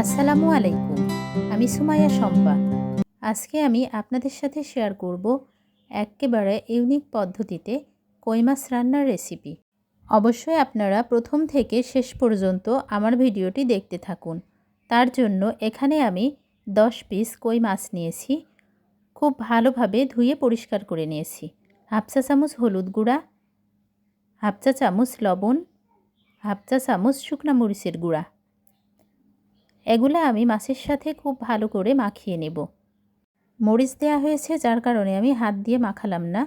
আসসালামু আলাইকুম। আমি সুমাইয়া শম্পা। আজকে আমি আপনাদের সাথে শেয়ার করব এক্কেবারে ইউনিক পদ্ধতিতে কই মাছ রান্নার রেসিপি। অবশ্যই আপনারা প্রথম থেকে শেষ পর্যন্ত আমার ভিডিওটি দেখতে থাকুন। তার জন্য এখানে আমি 10 পিস কই মাছ নিয়েছি। খুব ভালোভাবে ধুয়ে পরিষ্কার করে নিয়েছি। হাফ চা চামচ হলুদ গুঁড়া, হাফ চা চামচ লবণ, হাফ চা চামচ শুকনা মরিচের গুঁড়া। এগুলো আমি মাছের সাথে খুব ভালো করে মাখিয়ে নেব। মরিচ দেওয়া হয়েছে যার কারণে আমি হাত দিয়ে মাখালাম না।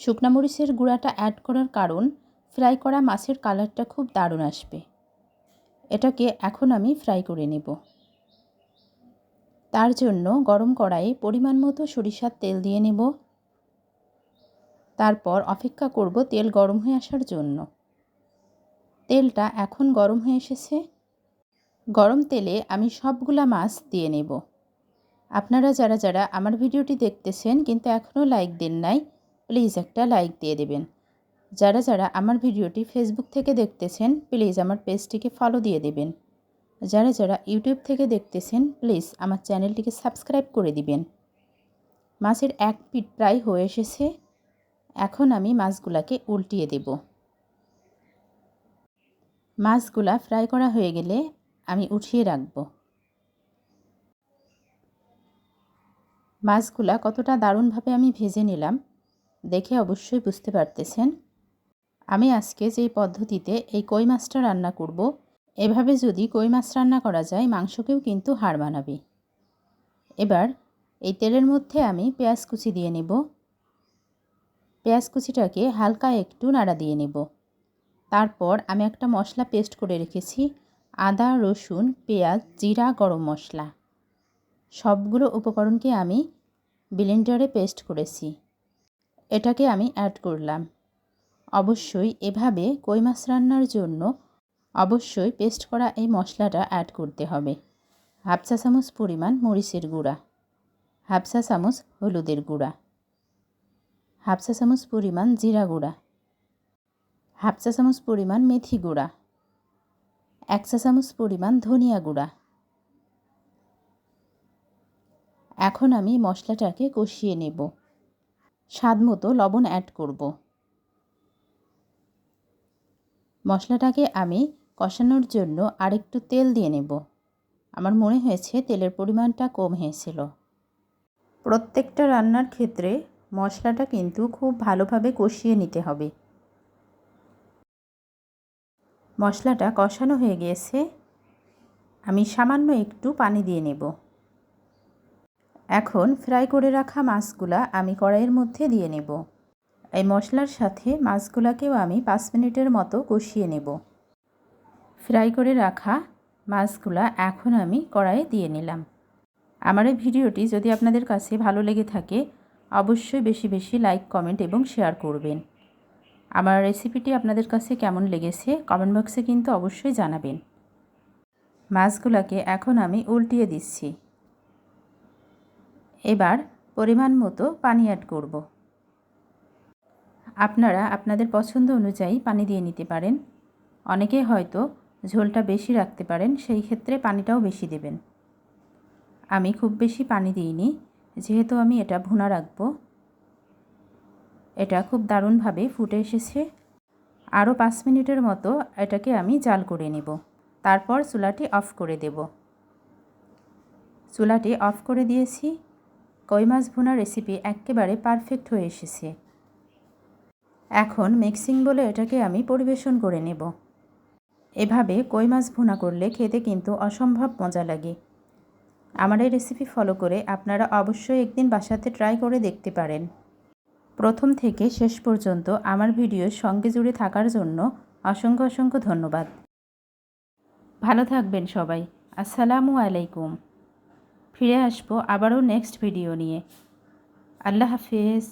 শুকনা মরিচের গুঁড়াটা অ্যাড করার কারণ ফ্রাই করা মাছের কালারটা খুব দারুণ আসবে। এটাকে এখন আমি ফ্রাই করে নেব। তার জন্য গরম কড়াইয়ে পরিমাণ মতো সরিষার তেল দিয়ে নেব। তারপর অপেক্ষা করব তেল গরম হয়ে আসার জন্য। তেলটা এখন গরম হয়ে এসেছে। গরম তেলে আমি সবগুলা মাছ দিয়ে নেব। আপনারা যারা যারা আমার ভিডিওটি দেখতেছেন কিন্তু এখনও লাইক দেন নাই, প্লিজ একটা লাইক দিয়ে দেবেন। যারা যারা আমার ভিডিওটি ফেসবুক থেকে দেখতেছেন প্লিজ আমার পেজটিকে ফলো দিয়ে দেবেন। যারা যারা ইউটিউব থেকে দেখতেছেন প্লিজ আমার চ্যানেলটিকে সাবস্ক্রাইব করে দিবেন। মাছের এক পিঠ প্রায় হয়ে এসেছে। এখন আমি মাছগুলাকে উল্টিয়ে দেব। মাছগুলা ফ্রাই করা হয়ে গেলে আমি উঠিয়ে রাখব। মাছগুলা কতটা দারুণভাবে আমি ভেজে নিলাম দেখে অবশ্যই বুঝতে পারতেছেন। আমি আজকে যেই পদ্ধতিতে এই কই মাছটা রান্না করব, এভাবে যদি কই মাছ রান্না করা যায় মাংসকেও কিন্তু হার মানাবে। এবার এই তেলের মধ্যে আমি পেঁয়াজ কুচি দিয়ে নেব। পেঁয়াজ কুচিটাকে হালকা একটু নাড়া দিয়ে নেব। তারপর আমি একটা মশলা পেস্ট করে রেখেছি, আদা, রসুন, পেঁয়াজ, জিরা, গরম মশলা। সবগুলো উপকরণকে আমি ব্লেন্ডারে পেস্ট করেছি। এটাকে আমি অ্যাড করলাম। অবশ্যই এভাবে কই মাছ রান্নার জন্য অবশ্যই পেস্ট করা এই মশলাটা অ্যাড করতে হবে। হাফ চা চামচ পরিমাণ মরিচের গুঁড়া, হাফ চা চামচ হলুদের গুঁড়া, হাফ চা চামচ পরিমাণ জিরা গুঁড়া, হাফ চা চামচ পরিমাণ মেথি গুঁড়া, 1 চা চামচ পরিমাণ ধনিয়া গুঁড়া। এখন আমি মশলাটাকে কষিয়ে নেব। স্বাদ মতো লবণ অ্যাড করব। মশলাটাকে আমি কষানোর জন্য আরেকটু তেল দিয়ে নেব। আমার মনে হয়েছে তেলের পরিমাণটা কম হয়েছিল। প্রত্যেকটা রান্নার ক্ষেত্রে মশলাটা কিন্তু খুব ভালোভাবে কষিয়ে নিতে হবে। মশলাটা কষানো হয়ে গিয়েছে। আমি সামান্য একটু পানি দিয়ে নেব। এখন ফ্রাই করে রাখা মাছগুলা আমি কড়াইয়ের মধ্যে দিয়ে নেব। এই মশলার সাথে মাছগুলাকেও আমি 5 মিনিটের মতো কষিয়ে নেব। ফ্রাই করে রাখা মাছগুলা এখন আমি কড়াইয়ে দিয়ে নিলাম। আমার এই ভিডিওটি যদি আপনাদের কাছে ভালো লেগে থাকে অবশ্যই বেশি বেশি লাইক, কমেন্ট এবং শেয়ার করবেন। আমার রেসিপিটি আপনাদের কাছে কেমন লেগেছে কমেন্ট বক্সে কিন্তু অবশ্যই জানাবেন। মাছগুলাকে এখন আমি উল্টিয়ে দিচ্ছি। এবার পরিমাণ মতো পানি অ্যাড করব। আপনারা আপনাদের পছন্দ অনুযায়ী পানি দিয়ে নিতে পারেন। অনেকে হয়তো ঝোলটা বেশি রাখতে পারেন, সেই ক্ষেত্রে পানিটাও বেশি দেবেন। আমি খুব বেশি পানি দিইনি, যেহেতু আমি এটা ভুনা রাখব। এটা খুব দারুণভাবে ফুটে এসেছে। আরও 5 মিনিটের মতো এটাকে আমি জাল করে নেব। তারপর চুলাটি অফ করে দেব। চুলাটি অফ করে দিয়েছি। কই মাছ ভুনা রেসিপি একেবারে পারফেক্ট হয়ে এসেছে। এখন মিক্সিং বলে এটাকে আমি পরিবেশন করে নেব। এভাবে কই মাছ ভুনা করলে খেতে কিন্তু অসম্ভব মজা লাগে। আমার এই রেসিপি ফলো করে আপনারা অবশ্যই একদিন বাসাতে ট্রাই করে দেখতে পারেন। প্রথম থেকে শেষ পর্যন্ত আমার ভিডিওর সঙ্গে জুড়ে থাকার জন্য অসংখ্য অসংখ্য ধন্যবাদ। ভালো থাকবেন সবাই। আসসালামু আলাইকুম। ফিরে আসবো আবারও নেক্সট ভিডিও নিয়ে। আল্লাহ হাফেজ।